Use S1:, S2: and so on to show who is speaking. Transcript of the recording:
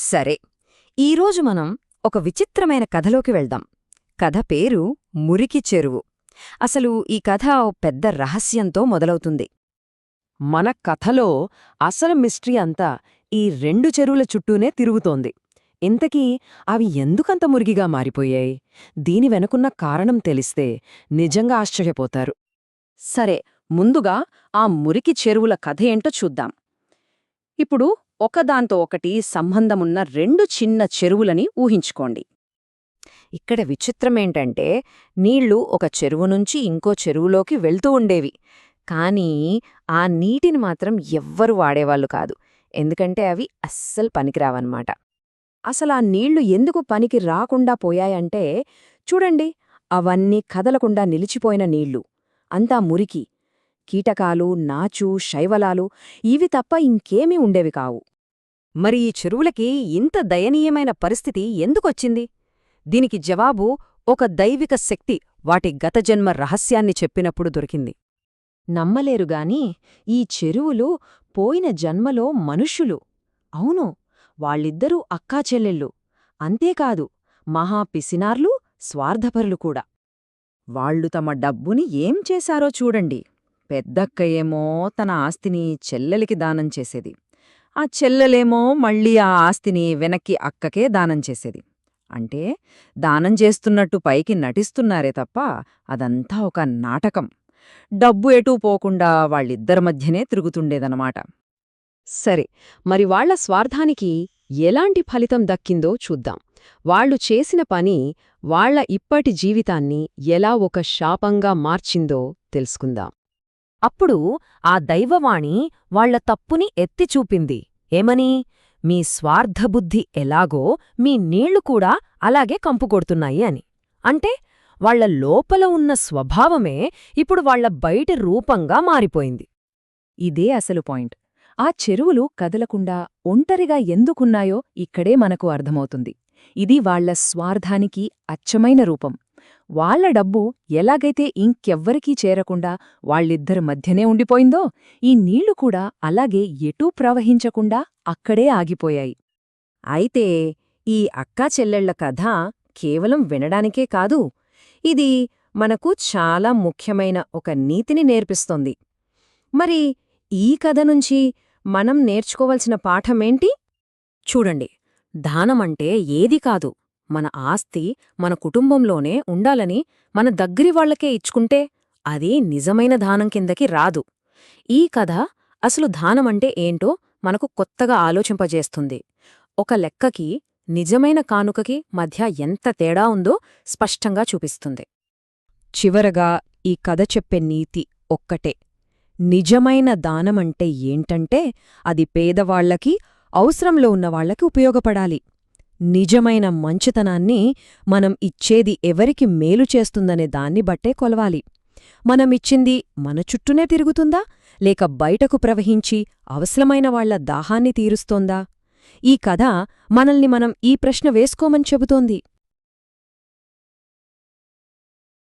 S1: సరే, ఈరోజు మనం ఒక విచిత్రమైన కథలోకి వెళ్దాం. కథ పేరు మురికి చెరువు. అసలు ఈ కథ ఓ పెద్ద రహస్యంతో మొదలవుతుంది.
S2: మన కథలో అసలు మిస్టరీ అంతా ఈ రెండు చెరువుల చుట్టూనే తిరుగుతోంది. ఇంతకీ అవి ఎందుకంత మురిగిగా మారిపోయాయి? దీని వెనుకున్న కారణం తెలిస్తే నిజంగా ఆశ్చర్యపోతారు.
S3: సరే, ముందుగా ఆ మురికి చెరువుల కథ ఏంటో చూద్దాం. ఇప్పుడు ఒకదాంతో ఒకటి సంబంధమున్న రెండు చిన్న చెరువులని ఊహించుకోండి.
S1: ఇక్కడ విచిత్రమేంటంటే, నీళ్లు ఒక చెరువు నుంచి ఇంకో చెరువులోకి వెళ్తూ ఉండేవి. కానీ ఆ నీటిని మాత్రం ఎవ్వరూ వాడేవాళ్లు కాదు. ఎందుకంటే అవి అస్సలు పనికిరావన్నమాట.
S3: అసలా నీళ్లు ఎందుకు పనికి రాకుండా పోయాయంటే, చూడండి, అవన్నీ కదలకుండా నిలిచిపోయిన నీళ్లు. అంతా మురికి. కీటకాలు, నాచు, శైవలాలు ఇవి తప్ప ఇంకేమీ ఉండేవి కావు.
S1: మరి ఈ చెరువులకి ఇంత దయనీయమైన పరిస్థితి ఎందుకొచ్చింది? దీనికి జవాబు ఒక దైవిక శక్తి వాటి గతజన్మ రహస్యాన్ని చెప్పినప్పుడు దొరికింది.
S3: నమ్మలేరుగాని ఈ చెరువులు పోయిన జన్మలో మనుష్యులు. అవును, వాళ్ళిద్దరూ అక్కాచెల్లెళ్ళు. అంతేకాదు, మహా పిసినార్లు, స్వార్థపరులు కూడా. వాళ్ళు తమ డబ్బుని ఏం చేశారో చూడండి. పెద్దక్కయేమో తన ఆస్తిని చెల్లెలికి దానం చేసేది. ఆ చెల్లెలేమో మళ్ళీ ఆ ఆస్తిని వెనక్కి అక్కకే దానం చేసేది. అంటే దానం చేస్తున్నట్టు పైకి నటిస్తున్నారే తప్ప అదంతా ఒక నాటకం. డబ్బు ఎటూ పోకుండా వాళ్ళిద్దరి మధ్యనే తిరుగుతుండేదనమాట.
S2: సరే, మరి వాళ్ల స్వార్థానికి ఎలాంటి ఫలితం దక్కిందో చూద్దాం. వాళ్లు చేసిన పని వాళ్ల ఇప్పటి జీవితాన్ని ఎలా ఒక శాపంగా మార్చిందో తెలుసుకుందాం.
S1: అప్పుడు ఆ దైవవాణి వాళ్ల తప్పుని ఎత్తిచూపింది. ఏమని? మీ స్వార్థబుద్ధి ఎలాగో మీ నీళ్లు కూడా అలాగే కంపుకొడుతున్నాయి అని. అంటే వాళ్ల లోపల ఉన్న స్వభావమే ఇప్పుడు వాళ్ల బయటి రూపంగా మారిపోయింది.
S3: ఇదే అసలు పాయింట్. ఆ చెరువులు కదలకుండా ఒంటరిగా ఎందుకున్నాయో ఇక్కడే మనకు అర్థమవుతుంది. ఇది వాళ్ల స్వార్థానికి అచ్చమైన రూపం. వాళ్ల డబ్బు ఎలాగైతే ఇంకెవ్వరికీ చేరకుండా వాళ్ళిద్దరి మధ్యనే ఉండిపోయిందో, ఈ నీళ్లు కూడా అలాగే ఎటూ ప్రవహించకుండా అక్కడే ఆగిపోయాయి.
S1: అయితే ఈ అక్కాచెల్లెళ్ల కథ కేవలం వినడానికే కాదు, ఇది మనకు చాలా ముఖ్యమైన ఒక నీతిని నేర్పిస్తోంది. మరి ఈ కథ నుంచి మనం నేర్చుకోవలసిన పాఠమేంటి? చూడండి, దానమంటే ఏది కాదు, మన ఆస్తి మన కుటుంబంలోనే ఉండాలని మన దగ్గరి వాళ్లకే ఇచ్చుకుంటే అది నిజమైన దానం కిందకి రాదు. ఈ కథ అసలు దానమంటే ఏంటో మనకు కొత్తగా ఆలోచింపజేస్తుంది. ఒక లెక్కకి నిజమైన కానుకకి మధ్య ఎంత తేడా ఉందో స్పష్టంగా చూపిస్తుంది.
S2: చివరగా ఈ కథ చెప్పే నీతి ఒక్కటే: నిజమైన దానమంటే ఏంటంటే అది పేదవాళ్లకి, అవసరంలో ఉన్నవాళ్లకి ఉపయోగపడాలి. నిజమైన మంచితనాన్ని మనం ఇచ్చేది ఎవరికి మేలు చేస్తుందనే దాన్ని బట్టే కొలవాలి. మనమిచ్చింది మన చుట్టూనే తిరుగుతుందా, లేక బయటకు ప్రవహించి అవసరమైన వాళ్ల దాహాన్ని తీరుస్తోందా? ఈ కథ మనల్ని మనం ఈ ప్రశ్న వేసుకోమని చెబుతోంది.